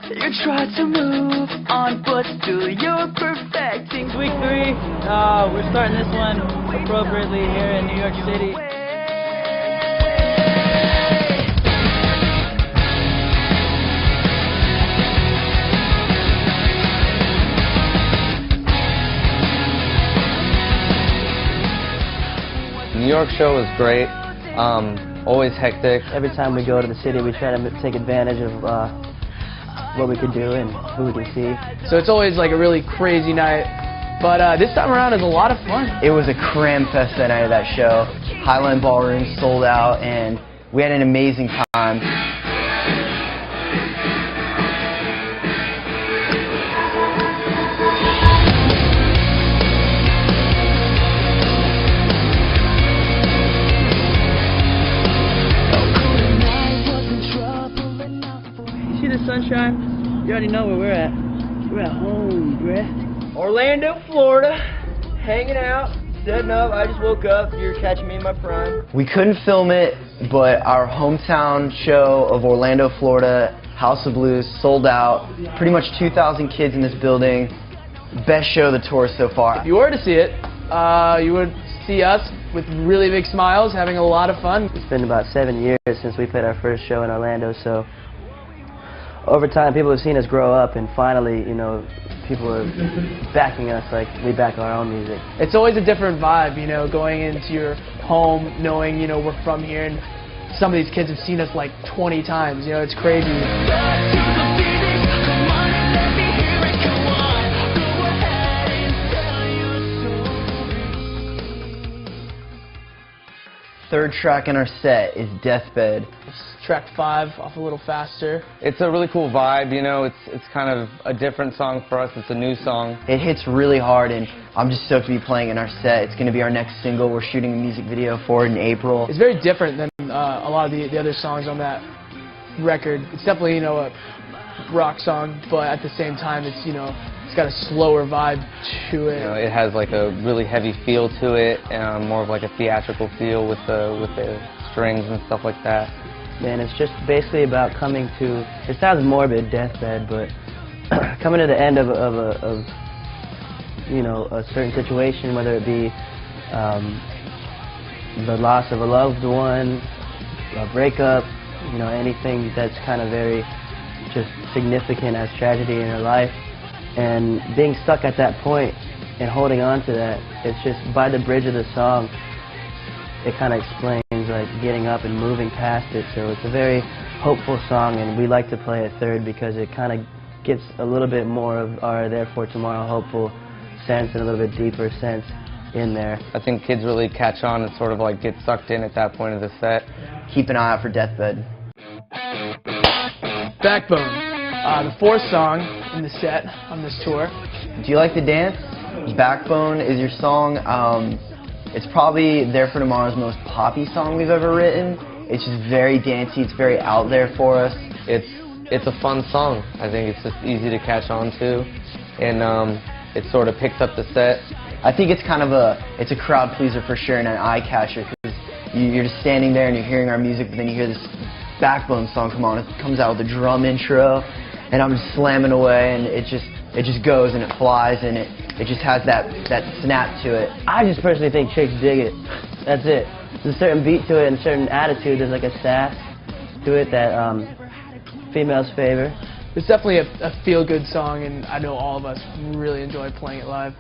You try to move on, but still you're perfecting. Week 3, we're starting this one appropriately here in New York City. New York show was great, always hectic. Every time we go to the city, we try to take advantage of what we could do and who we can see. So it's always like a really crazy night, but this time around is a lot of fun. It was a cram fest that night of that show. Highline Ballroom sold out, and we had an amazing time. See the sunshine? You already know where we're at. We're at home, bruh. Orlando, Florida, hanging out, setting up. I just woke up. You're catching me in my prime. We couldn't film it, but our hometown show of Orlando, Florida, House of Blues, sold out. Pretty much 2,000 kids in this building. Best show of the tour so far. If you were to see it, you would see us with really big smiles, having a lot of fun. It's been about 7 years since we played our first show in Orlando, so over time people have seen us grow up, and finally, you know, people are backing us like we back our own music. It's always a different vibe, you know, going into your home, knowing, you know, we're from here, and some of these kids have seen us like 20 times, you know, it's crazy. Third track in our set is Deathbed. Track 5 off a little faster. It's a really cool vibe, you know, it's kind of a different song for us, it's a new song. It hits really hard, and I'm just stoked to be playing in our set. It's going to be our next single. We're shooting a music video for it in April. It's very different than a lot of the other songs on that record. It's definitely, you know, a rock song, but at the same time, it's, you know, it's got a slower vibe to it. You know, it has like a really heavy feel to it, more of like a theatrical feel with the strings and stuff like that. Man, it's just basically about coming to, it sounds morbid, deathbed, but coming to the end of you know, a certain situation, whether it be the loss of a loved one, a breakup, you know, anything that's kind of very just significant as tragedy in your life, and being stuck at that point and holding on to that. It's just by the bridge of the song, it kind of explains like getting up and moving past it. So it's a very hopeful song, and we like to play it third because it kind of gets a little bit more of our Therefore Tomorrow hopeful sense and a little bit deeper sense in there. I think kids really catch on and sort of like get sucked in at that point of the set. Keep an eye out for Deathbed. Backbone, the 4th song in the set on this tour. Do you like to dance? Backbone is your song. It's probably Therefore Tomorrow's most poppy song we've ever written. It's just very dancey, it's very out there for us. It's a fun song. I think it's just easy to catch on to, and it sort of picks up the set. I think it's kind of it's a crowd pleaser for sure and an eye catcher, because you're just standing there and you're hearing our music, but then you hear this Backbone song come on. It comes out with a drum intro, and I'm just slamming away, and it just goes and it flies, and it just has that snap to it. I just personally think chicks dig it. That's it. There's a certain beat to it and a certain attitude. There's like a sass to it that females favor. It's definitely a feel-good song, and I know all of us really enjoy playing it live.